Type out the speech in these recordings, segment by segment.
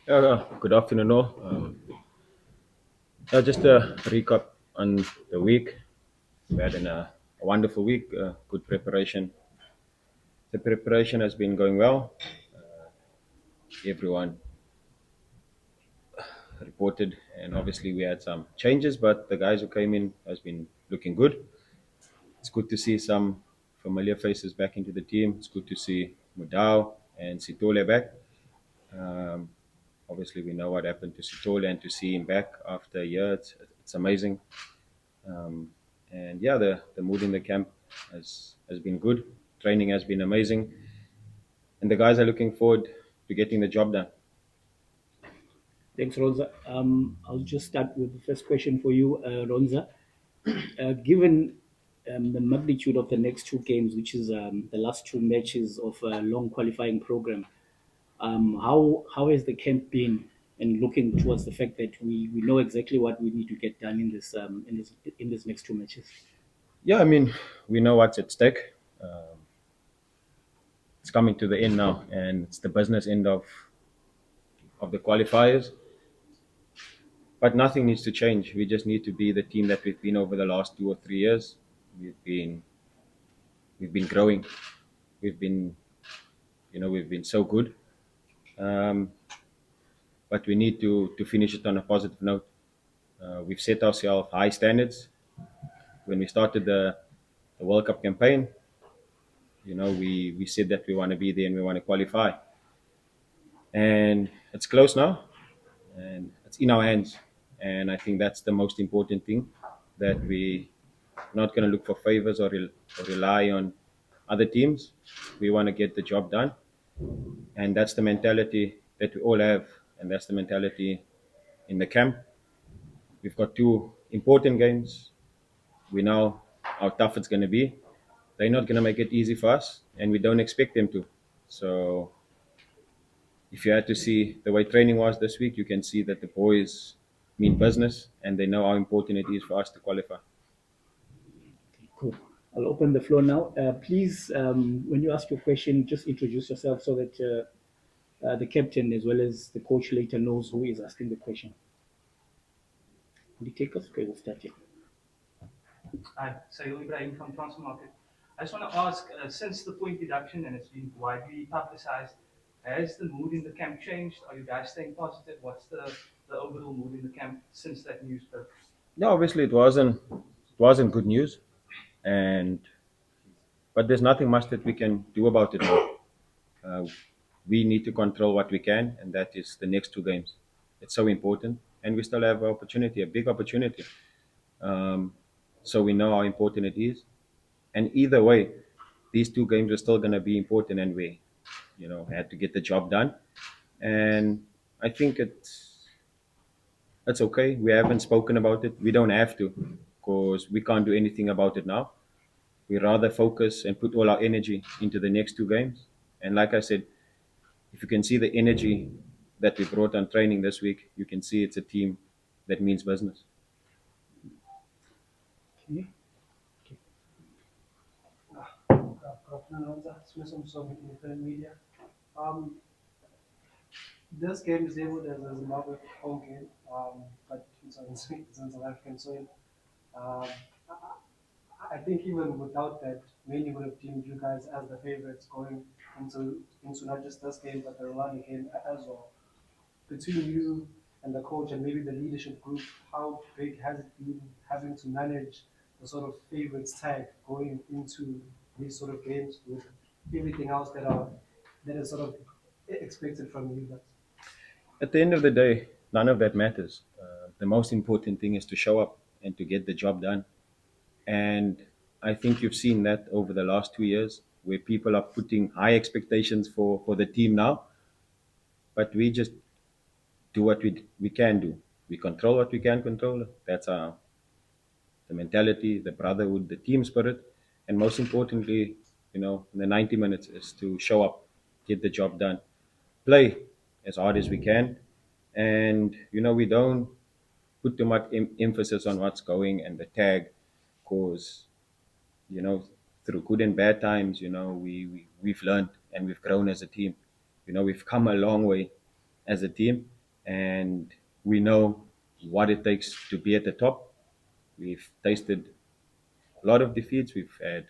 Good afternoon, all. Just a recap on the week. We had a wonderful week, good preparation. The preparation has been going well. Everyone reported, and obviously we had some changes, but the guys who came in has been looking good. It's good to see some familiar faces back into the team. It's good to see Mudau and Sitole back. Um, Obviously, we know what happened to Sitole, and to see him back after a year, it's amazing. Um, and yeah, the mood in the camp has been good. Training has been amazing, and the guys are looking forward to getting the job done. Thanks, Ronza. I'll just start with the first question for you, Ronza. Given the magnitude of the next two games, which is the last two matches of a long qualifying program, how has the camp been? And looking towards the fact that we know exactly what we need to get done in this next two matches. Yeah, I mean, we know what's at stake. It's coming to the end now, and it's the business end of the qualifiers. But nothing needs to change. We just need to be the team that we've been over the last 2 or 3 years. We've been we've been growing. We've been we've been so good. Um, but we need to finish it on a positive note. We've set ourselves high standards. When we started the World Cup campaign, we said that we want to be there and we want to qualify. And it's close now, and it's in our hands. And I think that's the most important thing, that we not going to look for favors or rely on other teams. We want to get the job done, and that's the mentality that we all have, and that's the mentality in the camp. We've got two important games. We know how tough it's going to be. They're not going to make it easy for us, and we don't expect them to. So, if you had to see the way training was this week, you can see that the boys mean business, and they know how important it is for us to qualify. Cool. I'll open the floor now. Please, when you ask your question, just introduce yourself so that the captain as well as the coach later knows who is asking the question. Will you take us? Okay, we'll start here. Hi, Sayil Ibrahim from Transfer Market. I just want to ask, since the point deduction and it's been widely publicized, has the mood in the camp changed? Are you guys staying positive? What's the overall mood in the camp since that news broke? Yeah, obviously it wasn't good news, and but there's nothing much that we can do about it now. Uh, we need to control what we can, and that is the next two games. It's so important, and we still have an opportunity, a big opportunity. Um, so we know how important it is, and either way, these two games are still going to be important, and we, had to get the job done. And I think it's okay. We haven't spoken about it. We don't have to, because we can't do anything about it now. We rather focus and put all our energy into the next two games. And like I said, if you can see the energy that we brought on training this week, you can see it's a team that means business. Okay. From independent media. Um, this game is labeled as a Zimbabwe home game, but it's an South African soil. Um, I think even without that, many would have deemed you guys as the favorites going into not just this game, but the Rwanda game as well. Between you and the coach and maybe the leadership group, how big has it been having to manage the sort of favorites tag going into these sort of games with everything else that is sort of expected from you guys? At the end of the day, none of that matters. The most important thing is to show up and to get the job done. And I think you've seen that over the last 2 years, where people are putting high expectations for the team now, but we just do what we can do. We control what we can control. That's the mentality, the brotherhood, the team spirit, and most importantly, in the 90 minutes is to show up, get the job done, play as hard as we can, and we don't put too much emphasis on what's going and the tag, because you know through good and bad times, we've learned and we've grown as a team. We've come a long way as a team, and we know what it takes to be at the top. We've tasted a lot of defeats. We've had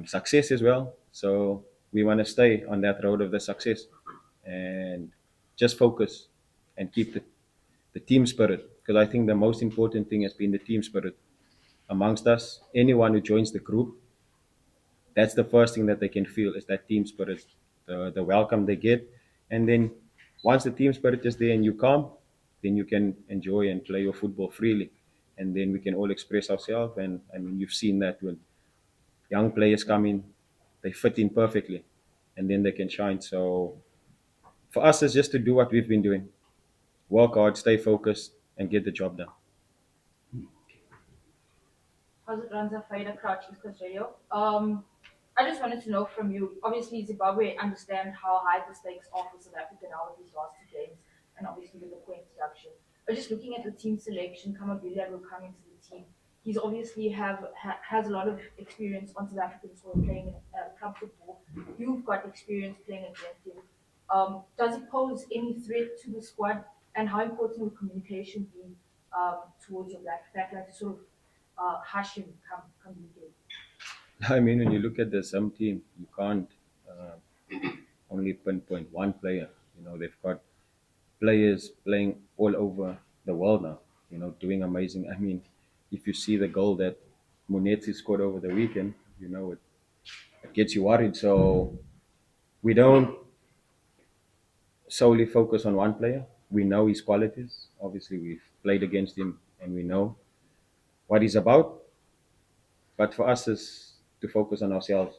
success as well. So we want to stay on that road of the success and just focus and keep the team spirit. Because I think the most important thing has been the team spirit amongst us. Anyone who joins the group, that's the first thing that they can feel is that team spirit, the welcome they get. And then once the team spirit is there and you calm, then you can enjoy and play your football freely. And then we can all express ourselves. And I mean, you've seen that when young players come in, they fit in perfectly, and then they can shine. So for us, it's just to do what we've been doing: work hard, stay focused, and get the job done. How's it, Ranza Faida Crouch, East Coast Radio? I just wanted to know from you. Obviously, Zimbabwe understand how high the stakes are for South Africa now with these last two games, and obviously with the point deduction. But just looking at the team selection, Kamabila will come into the team. He's obviously has a lot of experience on South African soil playing in club football. You've got experience playing against him. Does it pose any threat to the squad? And how important will communication be towards your backline to sort of Hashim come weekend? I mean, when you look at the Zim team, you can't only pinpoint one player. You know, they've got players playing all over the world now. You know, doing amazing. I mean, if you see the goal that Munetsi scored over the weekend, you know it gets you worried. So we don't solely focus on one player. We know his qualities. Obviously, we've played against him and we know what he's about. But for us is to focus on ourselves.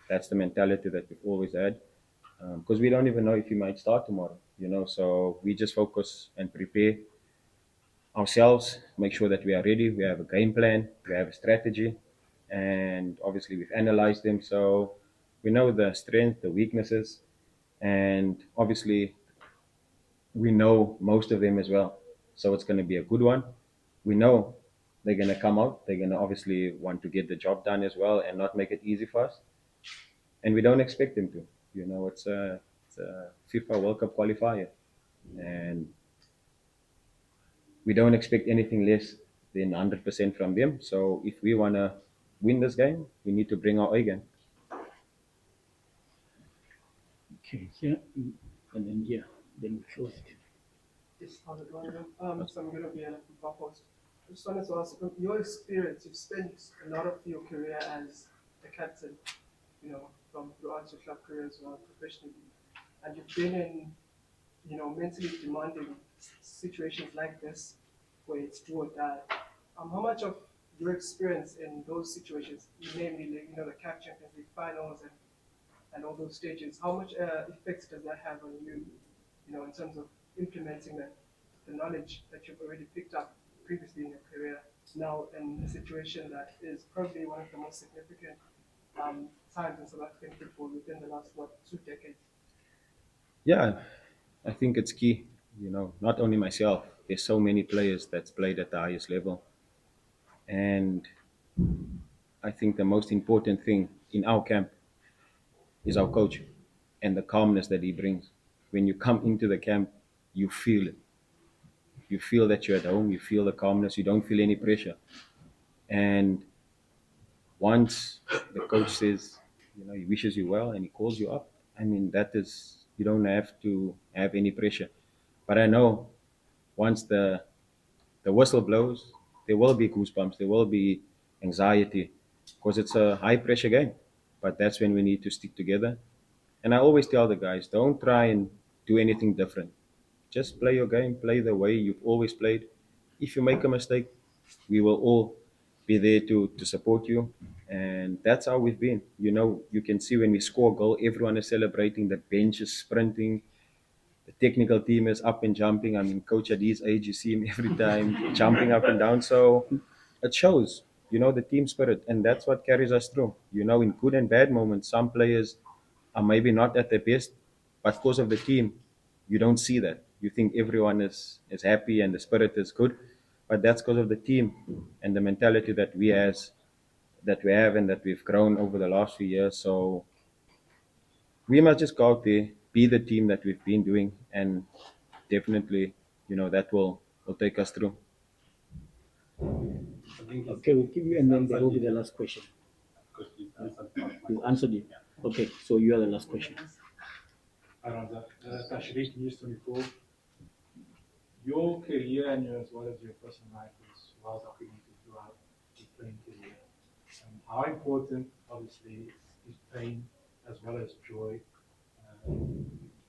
That's the mentality that we've always had. Because we don't even know if he might start tomorrow, you know. So we just focus and prepare ourselves, make sure that we are ready. We have a game plan, we have a strategy, and obviously we've analyzed them. So we know the strengths, the weaknesses, and obviously we know most of them as well. So it's going to be a good one. We know they're going to come out. They're going to obviously want to get the job done as well and not make it easy for us. And we don't expect them to. You know, it's a FIFA World Cup qualifier, and we don't expect anything less than 100% from them. So if we want to win this game, we need to bring our A game. Okay, yeah, and then yeah, then we close it. Yes, how's it going? So I'm going to be a football host. I just wanted to ask, from your experience, you've spent a lot of your career as a captain, you know, from throughout your club career as well, professionally. And you've been in, you know, mentally demanding situations like this, where it's do or die. How much of your experience in those situations, namely, like, you know, the CAF Champions League finals and all those stages, how much effect does that have on you, you know, in terms of implementing the knowledge that you've already picked up previously in your career, now in a situation that is probably one of the most significant times in South African football within the last, what, 2 decades? Yeah, I think it's key. You know, not only myself, there's so many players that's played at the highest level. And I think the most important thing in our camp is our coach and the calmness that he brings. When you come into the camp, you feel it. You feel that you're at home, you feel the calmness, you don't feel any pressure. And once the coach says, you know, he wishes you well and he calls you up, I mean, that is, you don't have to have any pressure. But I know once the whistle blows, there will be goosebumps, there will be anxiety because it's a high pressure game. But that's when we need to stick together. And I always tell the guys, don't try and do anything different. Just play your game, play the way you've always played. If you make a mistake, we will all be there to support you. And that's how we've been. You know, you can see when we score a goal, everyone is celebrating, the bench is sprinting, the technical team is up and jumping. I mean, coach at his age, you see him every time jumping up and down. So it shows, you know, the team spirit, and that's what carries us through. You know, in good and bad moments, some players are maybe not at their best, but because of the team, you don't see that. You think everyone is happy and the spirit is good, but that's because of the team and the mentality that we have and that we've grown over the last few years. So we must just go out there, be the team that we've been doing, and definitely, that will take us through. I think it's, Okay, we'll give you, and then there will be the last question. because you answered part of my We've answered you. Okay, so you are the last question. around that. Tashrik, News 24. Your career and as well as your personal life is well documented throughout your playing career. How important, obviously, is pain as well as joy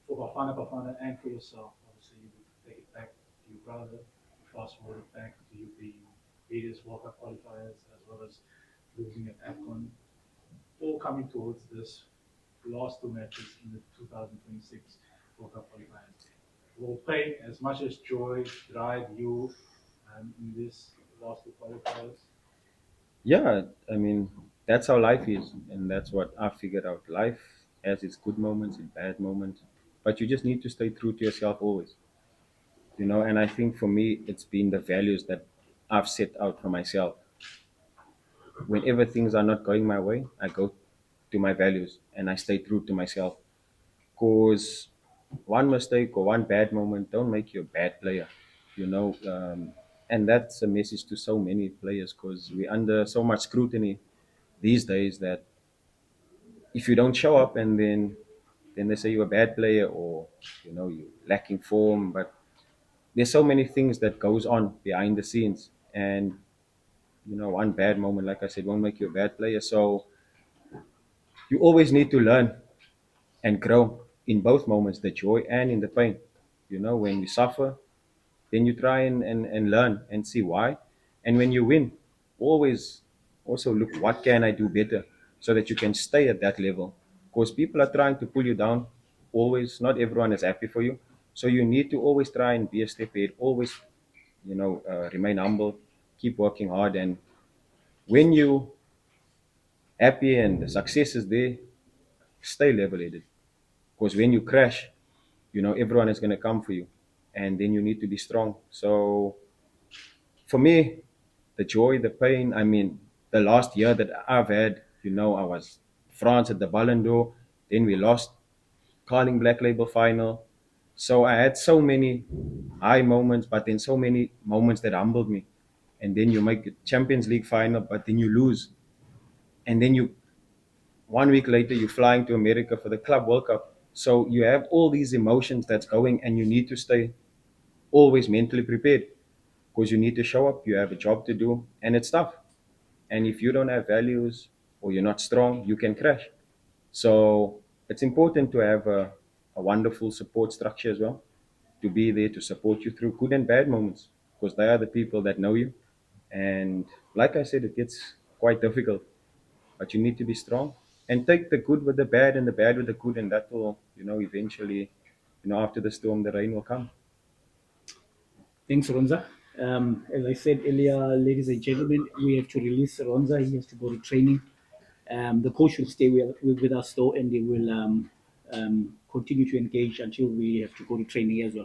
for Bafana, and for yourself? Obviously, you would take it back to your brother, you fast forward it back to you being various World Cup qualifiers as well as losing at AFCON, all coming towards this last two matches in the 2026 World Cup qualifiers. Will pain as much as joy drive you in this last two qualifiers? Yeah, I mean, that's how life is, and that's what I figured out. Life has its good moments, its bad moments, but you just need to stay true to yourself always. And I think for me, it's been the values that I've set out for myself. Whenever things are not going my way, I go to my values and I stay true to myself. Because one mistake or one bad moment don't make you a bad player, you know. And that's a message to so many players because we're under so much scrutiny these days that if you don't show up and then they say you're a bad player or you're lacking form. But there's so many things that goes on behind the scenes, and one bad moment, like I said, won't make you a bad player. So you always need to learn and grow in both moments, the joy and in the pain. When you suffer, then you try and learn and see why. And when you win, always also look, what can I do better so that you can stay at that level? Because people are trying to pull you down always. Not everyone is happy for you. So you need to always try and be a step ahead, always, remain humble, keep working hard. And when you happy and the success is there, stay level headed. Because when you crash, everyone is going to come for you. And then you need to be strong. So for me, the joy, the pain, I mean, the last year that I've had, I was France at the Ballon d'Or, then we lost Carling Black Label final. So I had so many high moments, but then so many moments that humbled me. And then you make a Champions League final, but then you lose. And then 1 week later, you're flying to America for the Club World Cup. So you have all these emotions that's going, and you need to stay always mentally prepared because you need to show up. You have a job to do, and it's tough. And if you don't have values or you're not strong, you can crash. So it's important to have a wonderful support structure as well, to be there to support you through good and bad moments, because they are the people that know you. And like I said, it gets quite difficult, but you need to be strong and take the good with the bad and the bad with the good, and that will, eventually, after the storm, the rain will come. Thanks, Ronza. As I said earlier, ladies and gentlemen, we have to release Ronza. He has to go to training. The coach will stay with us though, and they will continue to engage until we have to go to training as well.